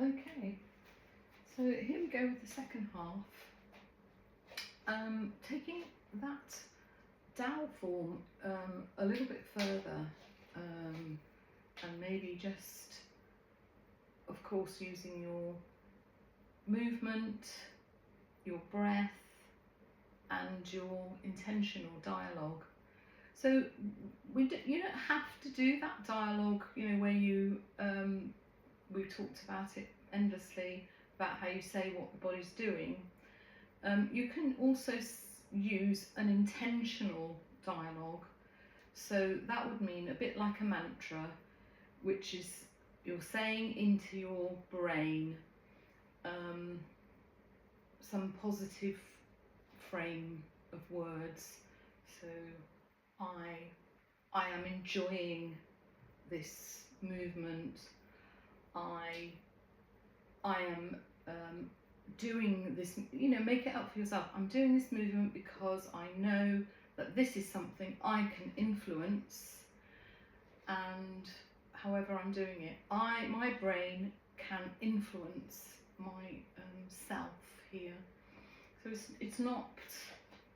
Okay, so here we go with the second half. Taking that Tao form a little bit further, and maybe just, of course, using your movement, your breath, and your intentional dialogue. So you don't have to do that dialogue, where you we've talked about it endlessly about how you say what the body's doing. You can also use an intentional dialogue. So that would mean a bit like a mantra, which is you're saying into your brain some positive frame of words. So I am enjoying this movement. I am doing this, make it up for yourself. I'm doing this movement because I know that this is something I can influence, and however I'm doing it, my brain can influence my self here. So it's not,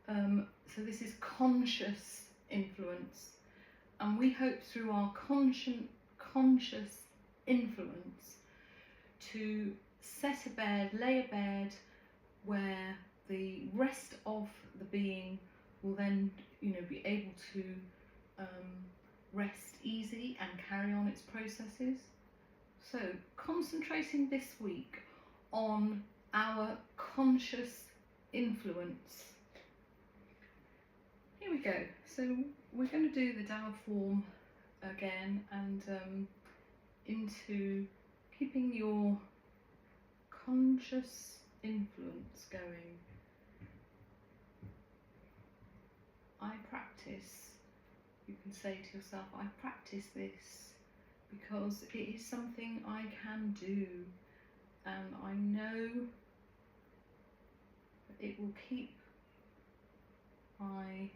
so this is conscious influence, and we hope through our conscious influence to set a bed, lay a bed where the rest of the being will then, be able to rest easy and carry on its processes. So concentrating this week on our conscious influence. Here we go. So we're going to do the Tao form again, and into keeping your conscious influence going. I practice, you can say to yourself, I practice this because it is something I can do, and I know that it will keep my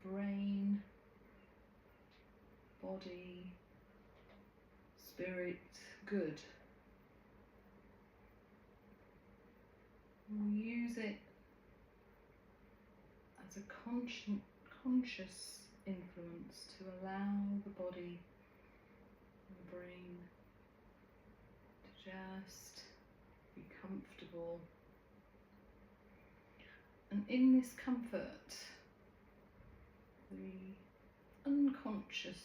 brain, body, spirit good. We'll use it as a conscious influence to allow the body and the brain to just be comfortable. And in this comfort, the unconscious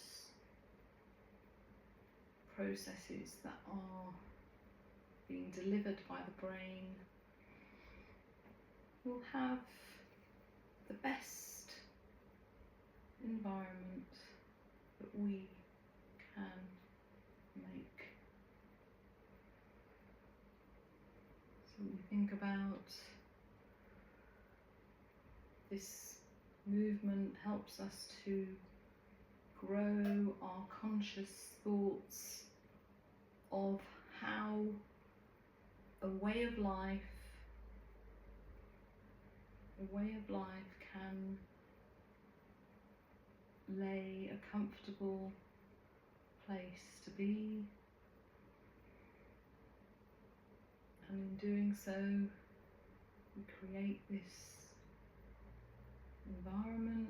processes that are being delivered by the brain will have the best environment that we can make. So we think about this movement helps us to grow our conscious thoughts of how a way of life can lay a comfortable place to be, and in doing so we create this environment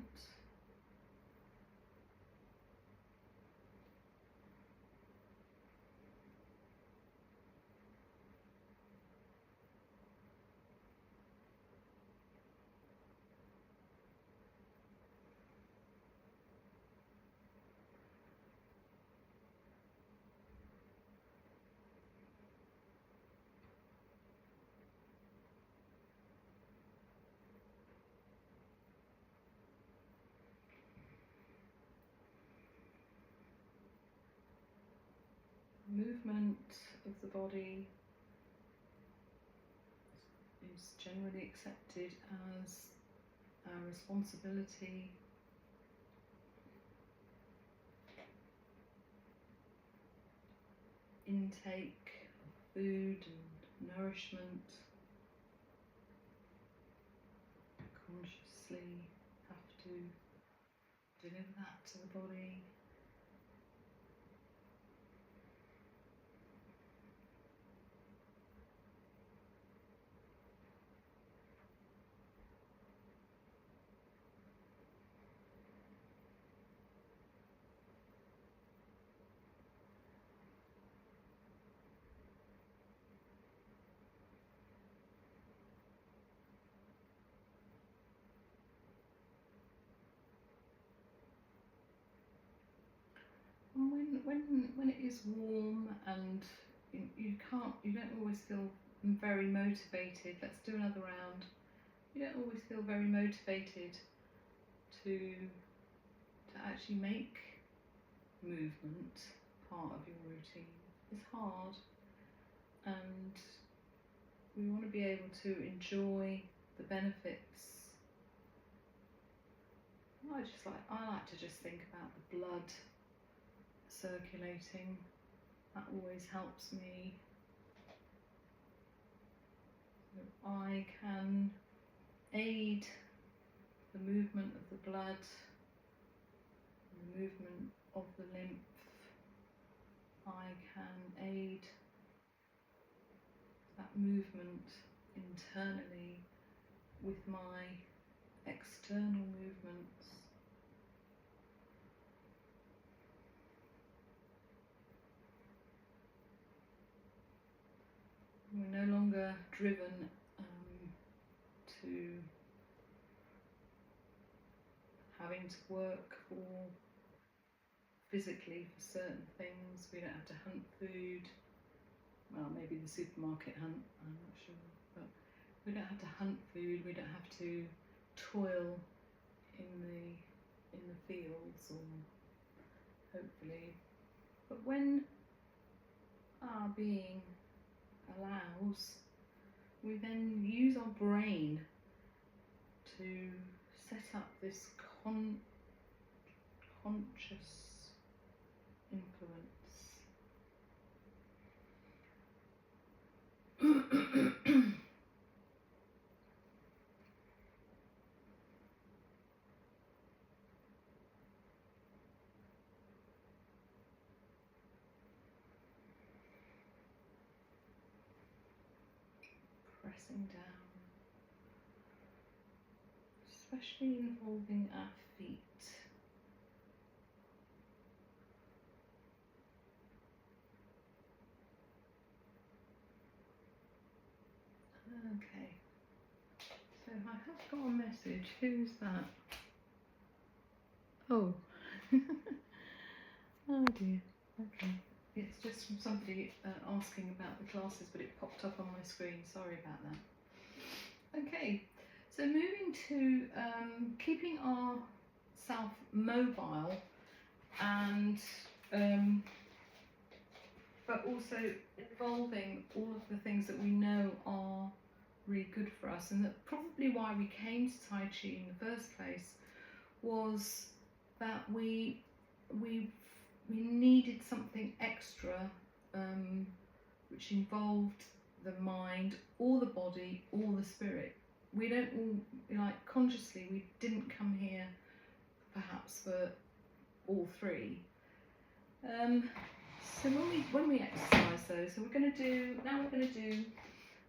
movement of the body is generally accepted as our responsibility. Intake of food and nourishment, consciously have to deliver that to the body. is warm and you don't always feel very motivated. Let's do another round. You don't always feel very motivated to actually make movement part of your routine. It's hard, and we want to be able to enjoy the benefits. I like to just think about the blood circulating. That always helps me. So I can aid the movement of the blood, the movement of the lymph. I can aid that movement internally with my external movements. We're no longer driven to having to work physically for certain things. We don't have to hunt food. Well, maybe the supermarket hunt, I'm not sure, but we don't have to hunt food. We don't have to toil in the fields, or hopefully. But when our being allows, we then use our brain to set up this conscious influence. Pressing down, especially involving our feet. Okay, so I have got a message. Who's that? Oh, oh dear. Okay, it's just from somebody asking about the classes, but it popped up on my screen. Sorry about that. Okay, so moving to keeping ourselves mobile and but also involving all of the things that we know are really good for us, and that probably why we came to Tai Chi in the first place was that we needed something extra, which involved the mind or the body or the spirit. We don't all, like, consciously, we didn't come here perhaps for all three. So when we exercise though, so we're going to do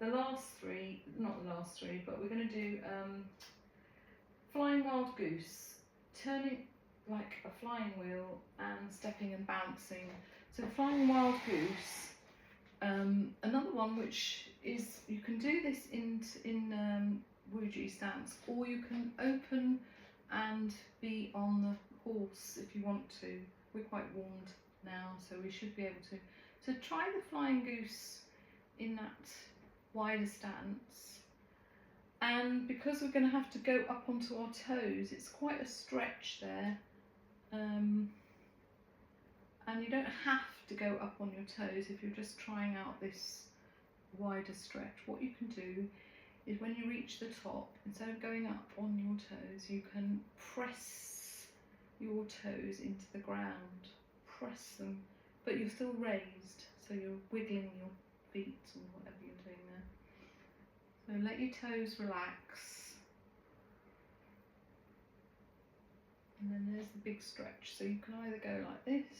the last three, not the last three, but we're going to do flying wild goose, turning like a flying wheel and stepping and bouncing. So flying wild goose. Another one which is, you can do this in Wuji stance, or you can open and be on the horse if you want to. We're quite warmed now, so we should be able to. So try the flying goose in that wider stance. And because we're going to have to go up onto our toes, it's quite a stretch there. And you don't have to go up on your toes if you're just trying out this wider stretch. What you can do is when you reach the top, instead of going up on your toes, you can press your toes into the ground. Press them, but you're still raised, so you're wiggling your feet or whatever you're doing there. So let your toes relax. And then there's the big stretch. So you can either go like this,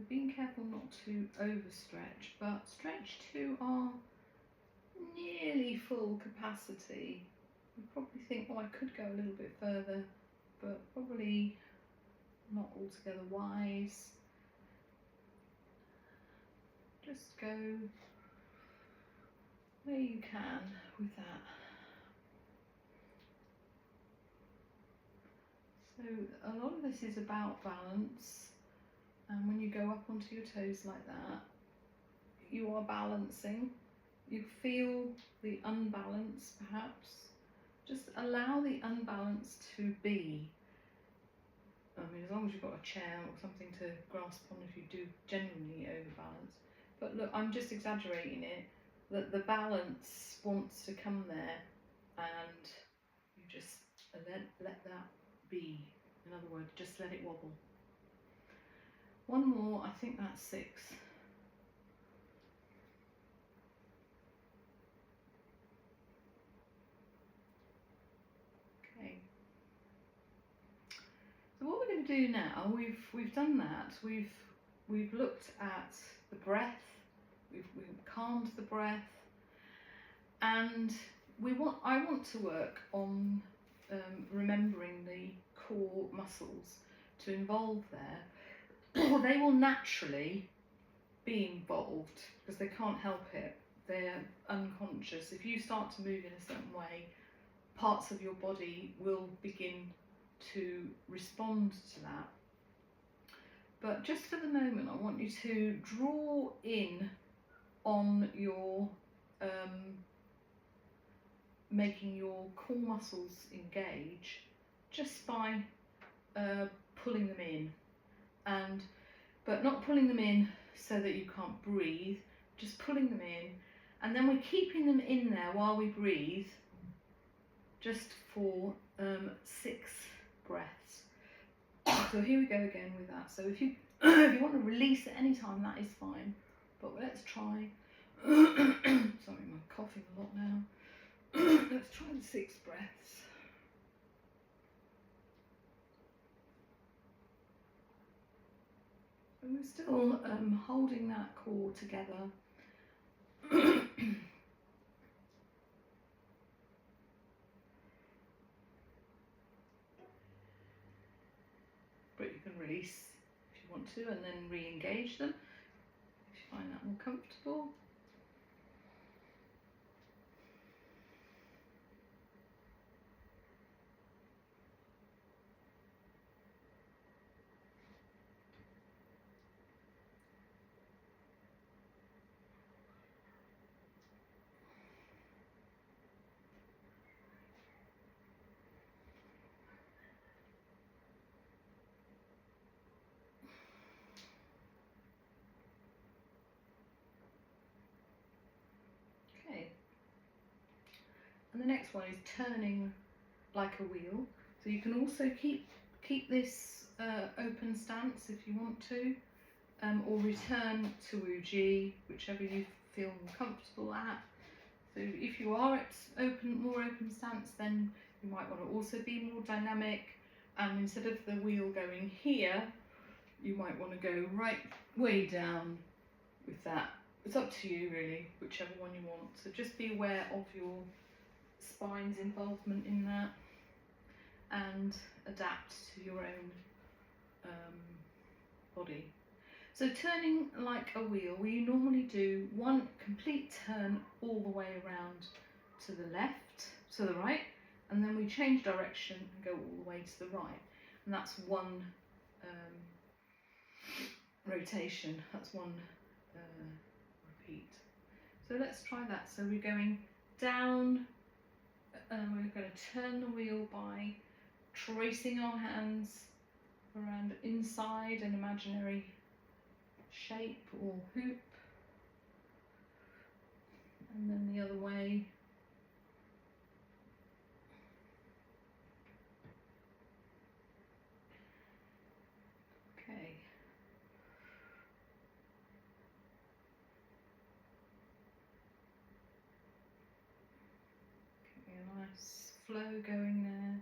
being careful not to overstretch, but stretch to our nearly full capacity. You probably think, oh, I could go a little bit further, but probably not altogether wise. Just go where you can with that. So a lot of this is about balance, and when you go up onto your toes like that, you are balancing. You feel the unbalance perhaps. Just allow the unbalance to be. I mean, as long as you've got a chair or something to grasp on if you do generally overbalance. But look, I'm just exaggerating it, that the balance wants to come there, and you just let that be. In other words, just let it wobble. One more, I think that's 6. Okay. So what we're going to do now, we've done that. We've looked at the breath. We've calmed the breath, and I want to work on remembering the core muscles to involve there. They will naturally be involved because they can't help it. They're unconscious. If you start to move in a certain way, parts of your body will begin to respond to that. But just for the moment, I want you to draw in on your making your core muscles engage just by pulling them in, but not pulling them in so that you can't breathe, just pulling them in, and then we're keeping them in there while we breathe, just for 6 breaths. So here we go again with that. So if you if you want to release at any time, that is fine, but let's try. Sorry, I'm coughing a lot now. Let's try the 6 breaths. And we're still holding that core together. But you can release if you want to, and then re-engage them if you find that more comfortable. And the next one is turning like a wheel. So you can also keep this open stance if you want to, or return to Wu-Ji, whichever you feel more comfortable at. So if you are at more open stance, then you might want to also be more dynamic, and instead of the wheel going here, you might want to go right way down with that. It's up to you really, whichever one you want. So just be aware of your spine's involvement in that, and adapt to your own body. So turning like a wheel, we normally do one complete turn all the way around to the left, to the right, and then we change direction and go all the way to the right. And that's one rotation, that's one repeat. So let's try that. So we're going down, we're going to turn the wheel by tracing our hands around inside an imaginary shape or hoop, and then the other way. Okay. A nice flow going there,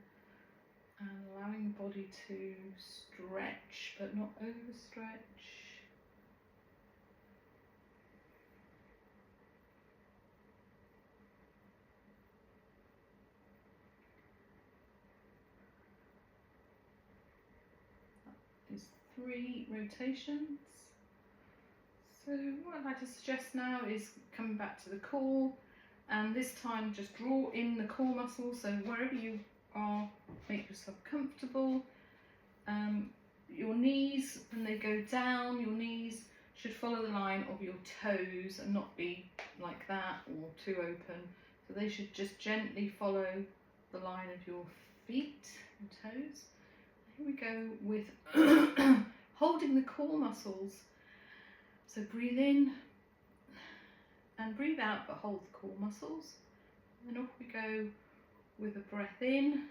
and allowing the body to stretch but not overstretch. That is 3 rotations. So what I'd like to suggest now is coming back to the core, and this time just draw in the core muscle, so wherever you are, make yourself comfortable, Your knees, when they go down, your knees should follow the line of your toes and not be like that or too open. So they should just gently follow the line of your feet and toes. Here we go with holding the core muscles. So breathe in and breathe out, but hold the core muscles. And off we go with a breath in.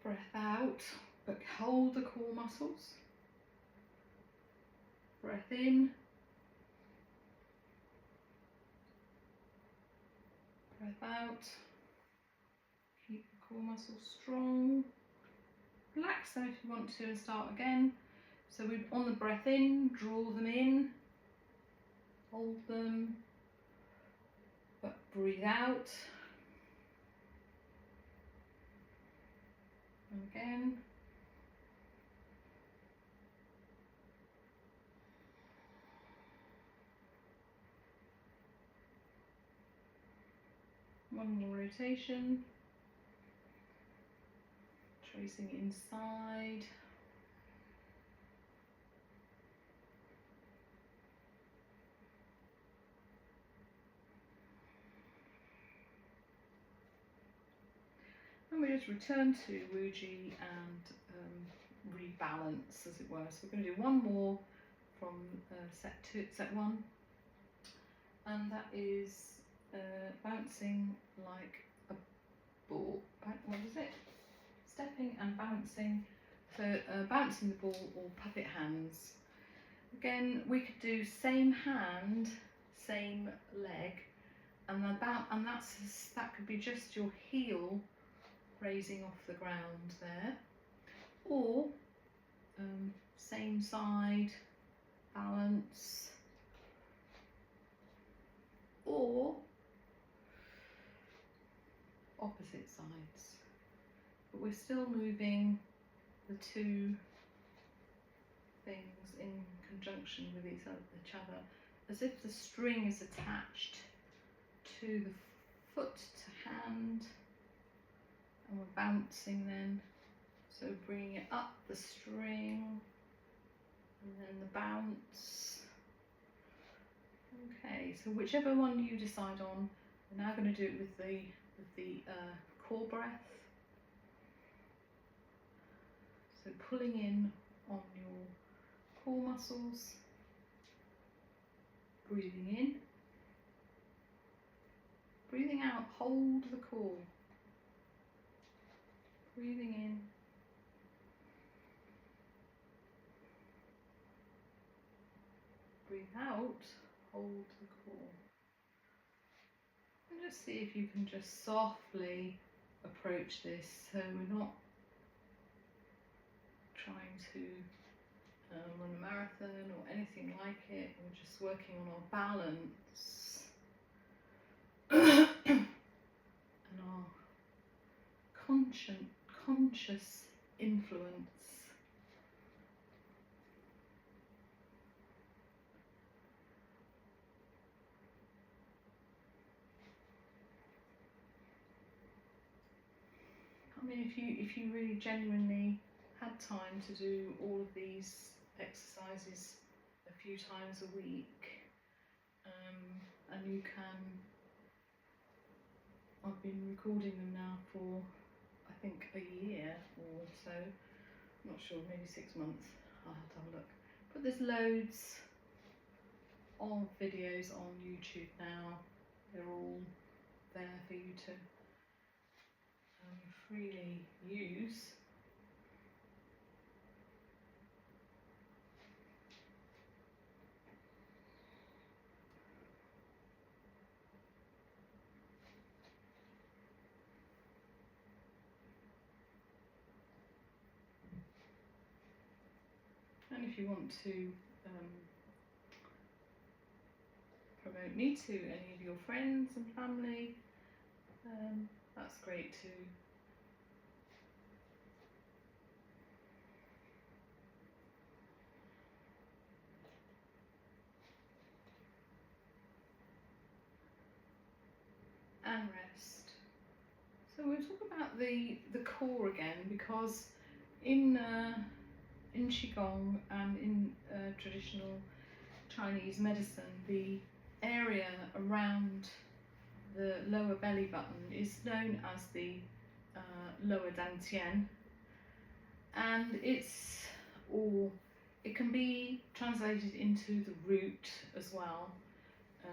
Breath out, but hold the core muscles. Breath in. Breath out. Keep the core muscles strong. Relax them if you want to and start again. So we on the breath in, draw them in, hold them, but breathe out. And again. One more rotation. Tracing inside. And we just return to Wuji and rebalance, as it were. So we're going to do one more from set 1, and that is bouncing like a ball. What is it? Stepping and bouncing. So bouncing the ball or puppet hands. Again, we could do same hand, same leg, and that could be just your heel raising off the ground there, or same side, balance, or opposite sides. But we're still moving the two things in conjunction with each other, as if the string is attached to the foot to hand, and we're bouncing then. So bringing it up the string, and then the bounce. Okay, so whichever one you decide on, we're now going to do it with the core breath. So pulling in on your core muscles, breathing in, breathing out, hold the core, breathing in, breathe out, hold the core. And just see if you can just softly approach this, so we're not trying to run a marathon or anything like it. We're just working on our balance and our conscious influence. I mean, if you really genuinely had time to do all of these exercises a few times a week, and you can, I've been recording them now for I think a year or so, I'm not sure, maybe 6 months, I'll have to have a look. But there's loads of videos on YouTube now, they're all there for you to freely use. And if you want to promote me to any of your friends and family, that's great too. And rest. So we'll talk about the core again, because in Qigong and in traditional Chinese medicine, the area around the lower belly button is known as the lower dantian, and it can be translated into the root as well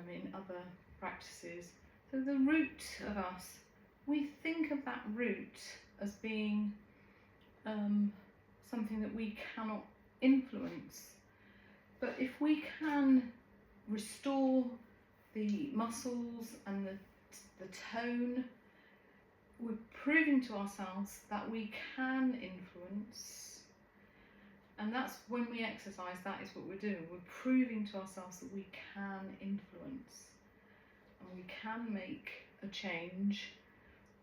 in other practices. So the root of us, we think of that root as being something that we cannot influence. But if we can restore the muscles and the tone, we're proving to ourselves that we can influence. And that's when we exercise, that is what we're doing. We're proving to ourselves that we can influence and we can make a change.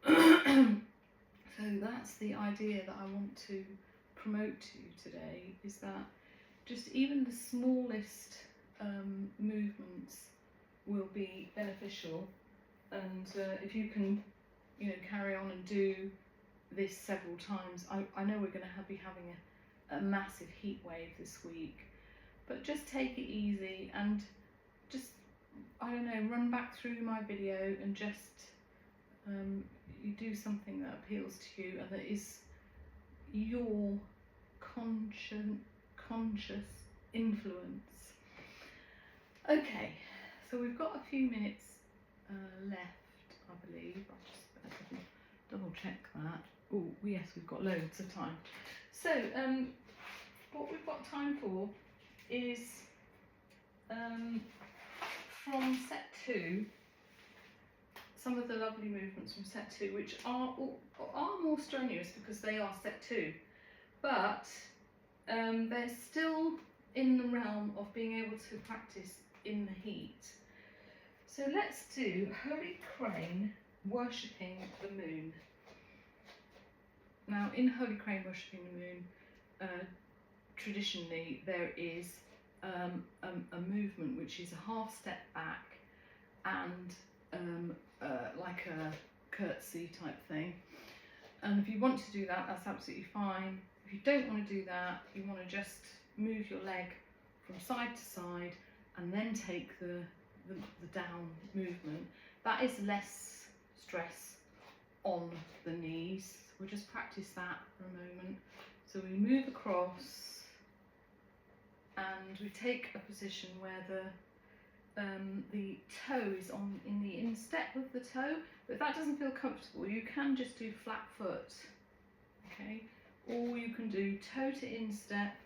So that's the idea that I want to promote to you today, is that just even the smallest movements will be beneficial. And if you can, carry on and do this several times, I know we're going to be having a massive heat wave this week, but just take it easy and just, I don't know, run back through my video and just you do something that appeals to you and that is your conscious influence. Okay, so we've got a few minutes left, I believe. I'll just double check that. Oh yes, we've got loads of time. So what we've got time for is from set 2, some of the lovely movements from set 2, which are more strenuous because they are set 2, but they're still in the realm of being able to practice in the heat. So let's do Holy Crane worshipping the moon. Now in Holy Crane worshipping the moon, traditionally there is a movement which is a half step back and like a curtsy type thing. And if you want to do that, that's absolutely fine. If you don't want to do that, you want to just move your leg from side to side and then take the down movement. That is less stress on the knees. We'll just practice that for a moment. So we move across and we take a position where the toe is in the instep of the toe. But if that doesn't feel comfortable, you can just do flat foot, okay? Or you can do toe to instep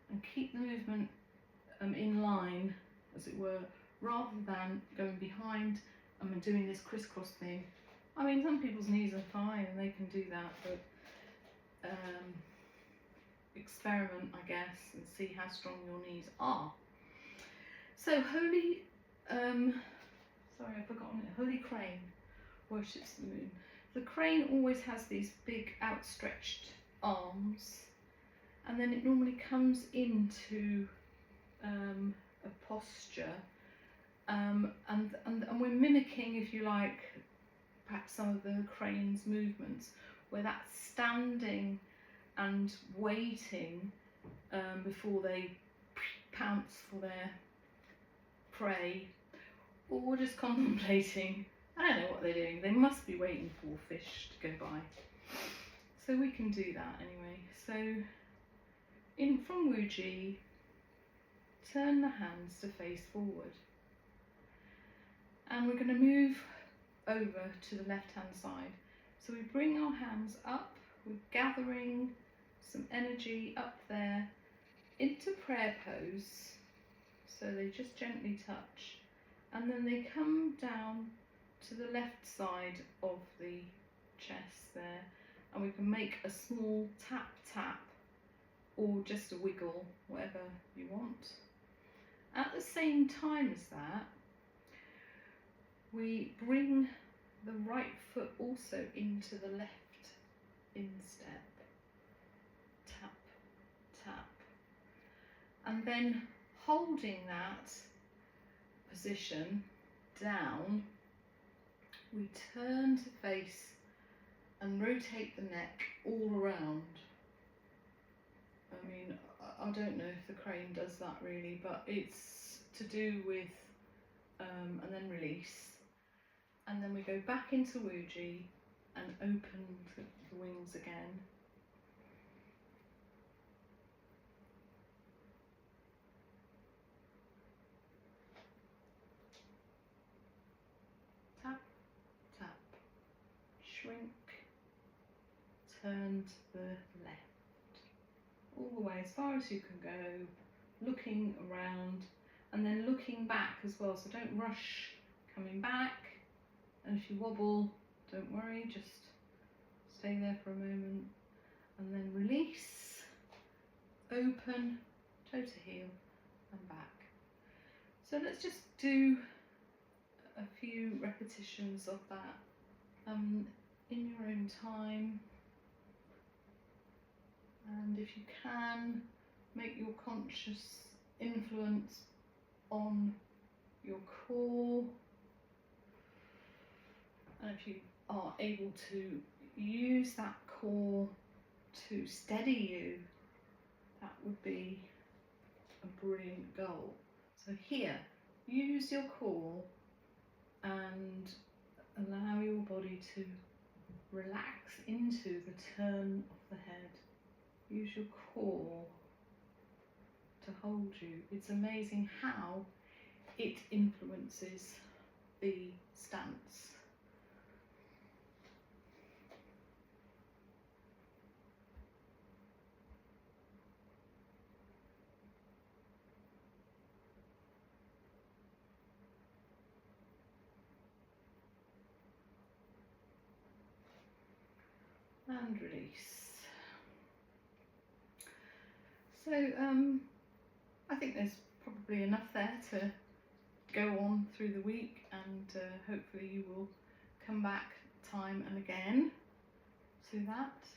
and keep the movement in line, as it were, rather than going behind and doing this crisscross thing. I mean, some people's knees are fine and they can do that, but experiment, I guess, and see how strong your knees are. So Holy Crane worships the moon. The crane always has these big outstretched arms, and then it normally comes into a posture, and we're mimicking, if you like, perhaps some of the crane's movements, where that's standing and waiting before they pounce for their prey, or just contemplating. I don't know what they're doing. They must be waiting for fish to go by. So we can do that anyway. So from Wuji, turn the hands to face forward. And we're going to move over to the left hand side. So we bring our hands up, we're gathering some energy up there into prayer pose. So they just gently touch. And then they come down to the left side of the chest there. And we can make a small tap tap or just a wiggle, whatever you want. At the same time as that, we bring the right foot also into the left instep. Tap, tap. And then holding that position down, we turn to face and rotate the neck all around. I mean, I don't know if the crane does that really, but it's to do with, and then release. And then we go back into Wuji and open the wings again. Tap, tap, shrink, turn to the left. All the way as far as you can go, looking around and then looking back as well. So don't rush coming back. And if you wobble, don't worry, just stay there for a moment and then release, open, toe to heel and back. So let's just do a few repetitions of that in your own time. And if you can, make your conscious influence on your core. And if you are able to use that core to steady you, that would be a brilliant goal. So here, use your core and allow your body to relax into the turn of the head. Use your core to hold you. It's amazing how it influences the stance. And release. So I think there's probably enough there to go on through the week, and hopefully you will come back time and again to that.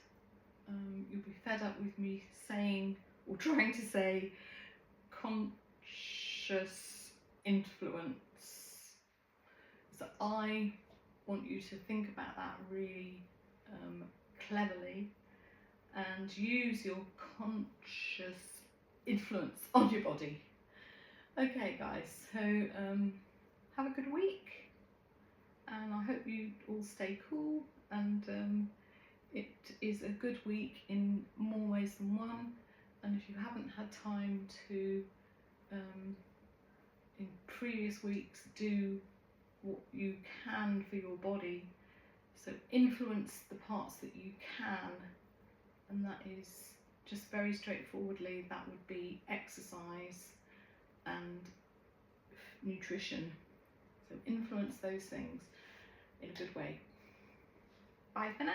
You'll be fed up with me saying or trying to say conscious influence. So I want you to think about that really cleverly and use your conscious influence on your body. Okay guys, so have a good week, and I hope you all stay cool, and it is a good week in more ways than one. And if you haven't had time to in previous weeks do what you can for your body, so influence the parts that you can, and that is just very straightforwardly, that would be exercise and nutrition. So influence those things in a good way. Bye for now.